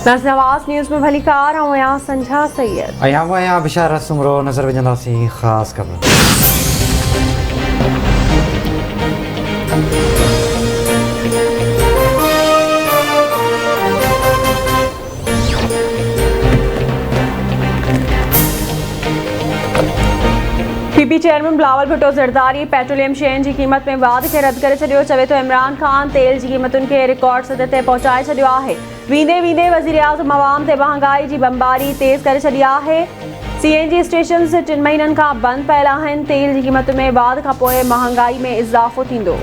नवाज़ news में भली car ऐं आहियां संझा सैयद आहियां बिशारत सुमरो नज़र विझंदासीं ख़ासि ख़बर। PP chairman Bilawal Bhutto Zardari petroleum शयुनि जी क़ीमत में वाध खे रद्द करे छॾियो। चवे थो इमरान ख़ान तेल जी क़ीमतुनि खे रिकॉर्ड सतह ते पहुचाए छॾियो आहे। वींदे वींदे वज़ीर आज़म अवाम ते महांगाई जी बमबारी तेज़ करे छॾी आहे। CNG स्टेशन्स 3 महीननि खां बंदि पियल आहिनि। तेल जी क़ीमतुनि में वाध खां पोइ महांगाई में इज़ाफ़ो थींदो।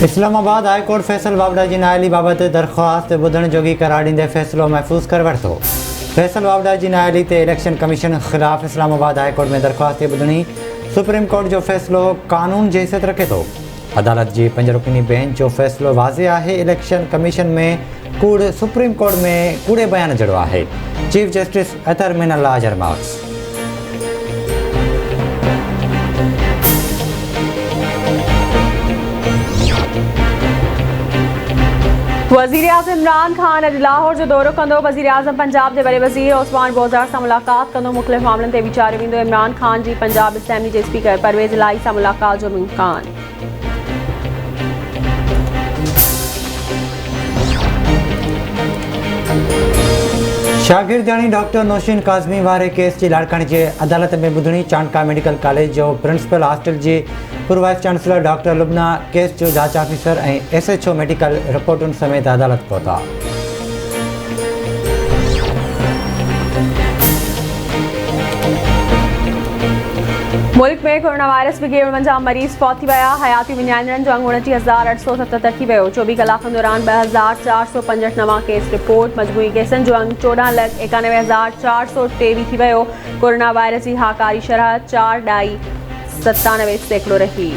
इस्लामाबाद हाई कोर्ट फैसल वावड़ा जी नाअहली बाबति दरख़्वास्त ॿुधण जोगी करार ॾींदे फ़ैसिलो महफ़ूज़ करे वरितो। फैसल वावड़ा जी नाअहली ते इलेक्शन कमीशन ख़िलाफ़ इस्लामाबाद हाई कोर्ट में दरख़्वास्त ॿुधणी सुप्रीम कोर्ट जो फ़ैसिलो कानून जी हैसियत रखे थो। अदालत जी 5 रुकनी बेंच जो फ़ैसिलो वाज़े आहे। इलेक्शन कमीशन में कूड़ सुप्रीम कोर्ट में कूड़े बयान जहिड़ो आहे। चीफ जस्टिस अतर मिनल्ला अजहर मार्क्स। वज़ीर आज़म इमरान ख़ान अॼु लाहौर जो दौरो कंदो। वज़ीर आज़म पंजाब जे वॾे वज़ीर ओस्मान बोज़ार सां मुलाक़ात कंदो। मुख़्तलिफ़ मामलनि ते वीचारियो वेंदो। इमरान ख़ान जी पंजाब असेंबली जे स्पीकर परवेज़ इलाही सां मुलाक़ात जो इम्कान। शागिर्दाणी डॉक्टर नौशीन काज़मी वारे केस जी लाड़काणी जे अदालत में ॿुधणी। चांडका मेडिकल कॉलेज जो प्रिंसिपल हॉस्टल जी पूर्व vice chancellor doctor Lubna case जो जांच ऑफिसर ऐं SHO मेडिकल रिपोर्टुनि समेत अदालत पहुता। मुल्क में कोरोना वायरस में 49 मरीज़ फौत थी विया। हयाती विञाइंदड़नि जो अंग 29,877 थी वियो। 24 कलाकनि दौरान 2,465 नवां केस रिपोर्ट। मजमूई केसनि जो अंग 14,91,423 थी वियो। कोरोना वायरस जी हाकारी शरह 4.97% रही।